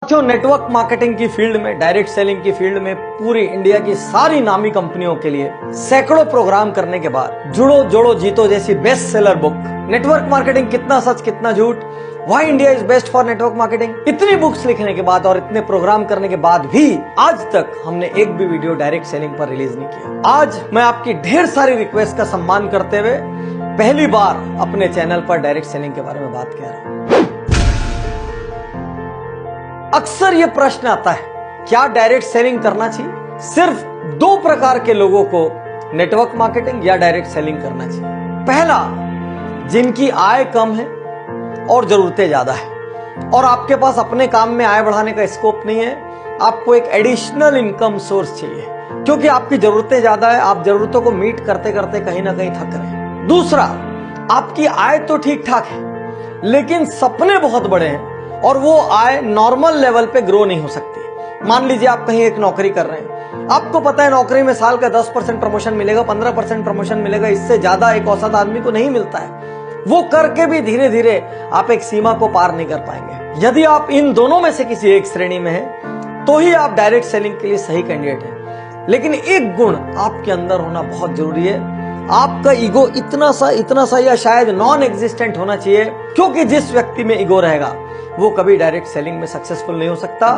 जो network marketing की field में, डायरेक्ट सेलिंग की फील्ड में पूरी इंडिया की सारी नामी कंपनियों के लिए सैकड़ों प्रोग्राम करने के बाद जुड़ो जोड़ो जीतो जैसी best seller book, network marketing कितना सच कितना झूठ, why India is best for network marketing, इतनी बुक्स लिखने के बाद और इतने प्रोग्राम करने के बाद भी आज तक हमने एक भी वीडियो डायरेक्ट सेलिंग पर रिलीज नहीं किया। आज मैं आपकी ढेर सारी रिक्वेस्ट का सम्मान करते हुए पहली बार अपने चैनल पर डायरेक्ट सेलिंग के बारे में बात कर रहा हूं। अक्सर यह प्रश्न आता है, क्या डायरेक्ट सेलिंग करना चाहिए? सिर्फ दो प्रकार के लोगों को नेटवर्क मार्केटिंग या डायरेक्ट सेलिंग करना चाहिए। पहला, जिनकी आय कम है और जरूरतें ज्यादा है और आपके पास अपने काम में आय बढ़ाने का स्कोप नहीं है, आपको एक एडिशनल इनकम सोर्स चाहिए क्योंकि आपकी जरूरतें ज्यादा है, आप जरूरतों को मीट करते करते कहीं ना कहीं थक रहे हैं। दूसरा, आपकी आय तो ठीक ठाक है लेकिन सपने बहुत बड़े हैं और वो आय नॉर्मल लेवल पे ग्रो नहीं हो सकती। मान लीजिए आप कहीं एक नौकरी कर रहे हैं, आपको पता है नौकरी में साल का 10% प्रमोशन मिलेगा, 15% प्रमोशन मिलेगा, इससे ज्यादा एक औसत आदमी को नहीं मिलता है। वो करके भी धीरे धीरे आप एक सीमा को पार नहीं कर पाएंगे। यदि आप इन दोनों में से किसी एक श्रेणी में हैं, तो ही आप डायरेक्ट सेलिंग के लिए सही कैंडिडेट हैं। लेकिन एक गुण आपके अंदर होना बहुत जरूरी है, आपका ईगो इतना सा या शायद नॉन एग्जिस्टेंट होना चाहिए, क्योंकि जिस व्यक्ति में ईगो रहेगा वो कभी डायरेक्ट सेलिंग में सक्सेसफुल नहीं हो सकता,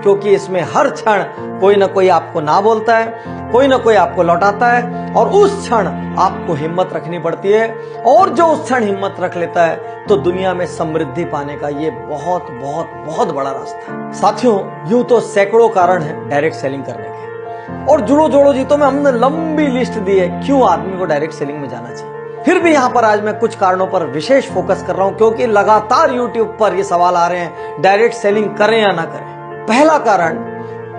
क्योंकि इसमें हर क्षण कोई ना कोई आपको ना बोलता है, कोई ना कोई आपको लौटाता है और उस क्षण आपको हिम्मत रखनी पड़ती है। और जो उस क्षण हिम्मत रख लेता है तो दुनिया में समृद्धि पाने का ये बहुत बहुत बहुत बड़ा रास्ता है। साथियों, यूं तो सैकड़ों कारण है डायरेक्ट सेलिंग करने के और जुड़ो जोड़ो जीतो में हमने लंबी लिस्ट दी है क्यों आदमी को डायरेक्ट सेलिंग में जाना चाहिए। फिर भी यहां पर आज मैं कुछ कारणों पर विशेष फोकस कर रहा हूं क्योंकि लगातार YouTube पर ये सवाल आ रहे हैं, डायरेक्ट सेलिंग करें या ना करें। पहला कारण,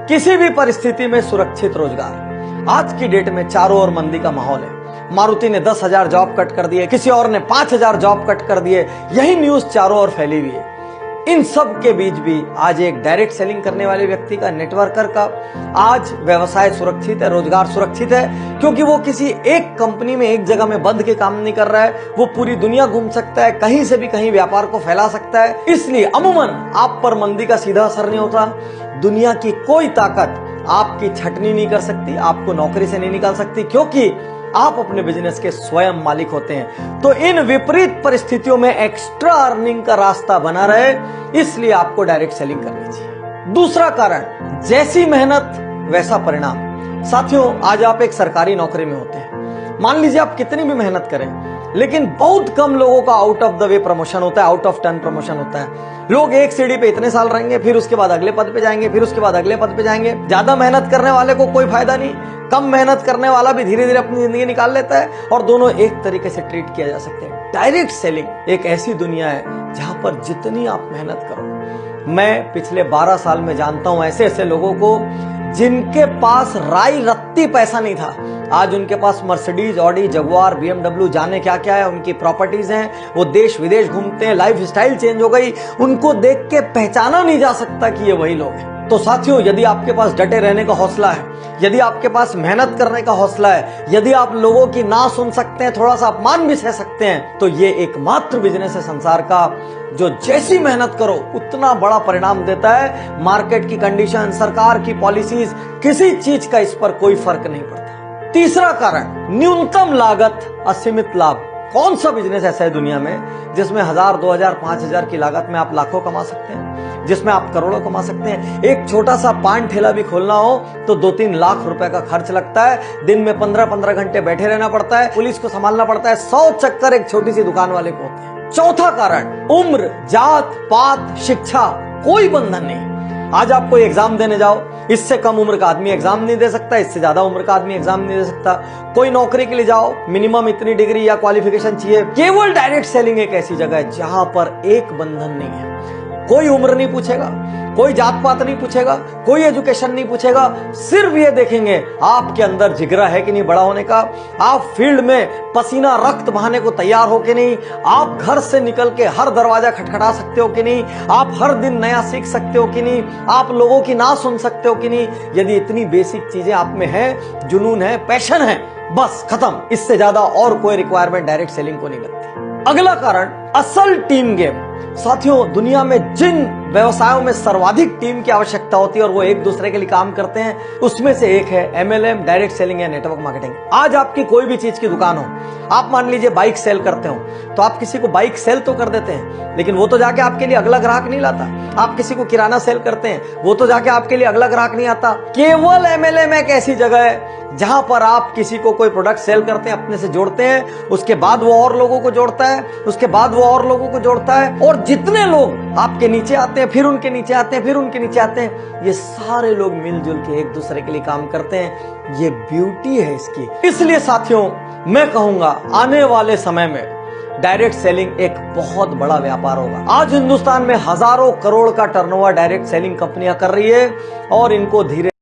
किसी भी परिस्थिति में सुरक्षित रोजगार। आज की डेट में चारों ओर मंदी का माहौल है। मारुति ने 10,000 जॉब कट कर दिए, किसी और ने 5,000 जॉब कट कर दिए, यही न्यूज चारों ओर फैली हुई है। इन सब के बीच भी आज एक डायरेक्ट सेलिंग करने वाले व्यक्ति का, नेटवर्कर का आज व्यवसाय सुरक्षित है, रोजगार सुरक्षित है, क्योंकि वो किसी एक कंपनी में एक जगह में बंध के काम नहीं कर रहा है, वो पूरी दुनिया घूम सकता है, कहीं से भी कहीं व्यापार को फैला सकता है। इसलिए अमूमन आप पर मंदी का सीधा असर नहीं होता। दुनिया की कोई ताकत आपकी छटनी नहीं कर सकती, आपको नौकरी से नहीं निकाल सकती, क्योंकि आप अपने बिजनेस के स्वयं मालिक होते हैं। तो इन विपरीत परिस्थितियों में एक्स्ट्रा अर्निंग का रास्ता बना रहे, इसलिए आपको डायरेक्ट सेलिंग करनी चाहिए। दूसरा कारण, जैसी मेहनत वैसा परिणाम। साथियों, आज आप एक सरकारी नौकरी में होते हैं, मान लीजिए आप कितनी भी मेहनत करें, लेकिन बहुत कम लोगों का out of the way promotion होता है, आउट ऑफ टर्न प्रमोशन होता है। लोग एक सीढ़ी पे इतने साल रहेंगे, फिर उसके बाद अगले पद पे जाएंगे, फिर उसके बाद अगले पद पे जाएंगे। ज्यादा मेहनत करने वाले को कोई फायदा नहीं, कम मेहनत करने वाला भी धीरे धीरे अपनी जिंदगी निकाल लेता है और दोनों एक तरीके से ट्रीट किया जा सकते हैं। डायरेक्ट सेलिंग एक ऐसी दुनिया है जहां पर जितनी आप मेहनत करो, मैं पिछले 12 साल में जानता हूं ऐसे ऐसे लोगों को जिनके पास राई रत्ती पैसा नहीं था, आज उनके पास मर्सिडीज, ऑडी, जगुआर, BMW, जाने क्या क्या है, उनकी प्रॉपर्टीज हैं, वो देश विदेश घूमते हैं, लाइफ स्टाइल चेंज हो गई, उनको देख के पहचाना नहीं जा सकता कि ये वही लोग हैं। तो साथियों, यदि आपके पास डटे रहने का हौसला है, यदि आपके पास मेहनत करने का हौसला है, यदि आप लोगों की ना सुन सकते हैं, थोड़ा सा अपमान भी सह सकते हैं, तो ये एकमात्र बिजनेस है संसार का जो जैसी मेहनत करो उतना बड़ा परिणाम देता है। मार्केट की कंडीशन, सरकार की पॉलिसीज, किसी चीज का इस पर कोई फर्क नहीं पड़ता। तीसरा कारण, न्यूनतम लागत असीमित लाभ। कौन सा बिजनेस ऐसा है दुनिया में जिसमें 1,000, 2,000, 5,000 की लागत में आप लाखों कमा सकते हैं, जिसमें आप करोड़ों कमा सकते हैं? एक छोटा सा पान ठेला भी खोलना हो तो 2-3 लाख रुपए का खर्च लगता है, दिन में 15-15 घंटे बैठे रहना पड़ता है, पुलिस को संभालना पड़ता है, 100 चक्कर एक छोटी सी दुकान वाले को होते हैं। चौथा कारण, उम्र, जात पात, शिक्षा, कोई बंधन नहीं। आज आप कोई एग्जाम देने जाओ, इससे कम उम्र का आदमी एग्जाम नहीं दे सकता, इससे ज्यादा उम्र का आदमी एग्जाम नहीं दे सकता। कोई नौकरी के लिए जाओ, मिनिमम इतनी डिग्री या क्वालिफिकेशन चाहिए। केवल डायरेक्ट सेलिंग एक ऐसी जगह है जहां पर एक बंधन नहीं है। कोई उम्र नहीं पूछेगा, कोई जात पात नहीं पूछेगा, कोई एजुकेशन नहीं पूछेगा, सिर्फ ये देखेंगे आपके अंदर जिगरा है कि नहीं बड़ा होने का, आप फील्ड में पसीना रक्त बहाने को तैयार हो कि नहीं, आप घर से निकल के हर दरवाजा खटखटा सकते हो कि नहीं, आप हर दिन नया सीख सकते हो कि नहीं, आप लोगों की ना सुन सकते हो कि नहीं। यदि इतनी बेसिक चीजें आप में है, जुनून है, पैशन है, बस खत्म। इससे ज्यादा और कोई रिक्वायरमेंट डायरेक्ट सेलिंग को नहीं लगती। अगला कारण, असल टीम गेम। साथियों, दुनिया में जिन व्यवसायों में सर्वाधिक टीम की आवश्यकता होती है और वो एक दूसरे के लिए काम करते हैं, उसमें से एक है एमएलएम, डायरेक्ट सेलिंग या नेटवर्क मार्केटिंग। आज आपकी कोई भी चीज की दुकान हो, आप मान लीजिए बाइक सेल करते हो, तो आप किसी को बाइक सेल तो कर देते हैं, लेकिन वो तो जाके आपके लिए अगला ग्राहक नहीं लाता। आप किसी को किराना सेल करते हैं, वो तो जाके आपके लिए अगला ग्राहक नहीं आता। केवल एमएलएम एक ऐसी जगह है जहां पर आप किसी को कोई प्रोडक्ट सेल करते हैं, अपने से जोड़ते हैं, उसके बाद वो और लोगों को जोड़ता है, उसके बाद वो और लोगों को जोड़ता है, और जितने लोग आपके नीचे आते हैं, फिर उनके नीचे आते हैं, फिर उनके नीचे आते हैं, ये सारे लोग मिलजुल के एक दूसरे के लिए काम करते हैं। ये ब्यूटी है इसकी। इसलिए साथियों, मैं कहूंगा आने वाले समय में डायरेक्ट सेलिंग एक बहुत बड़ा व्यापार होगा। आज हिंदुस्तान में हजारों करोड़ का टर्नओवर डायरेक्ट सेलिंग कंपनियां कर रही है और इनको धीरे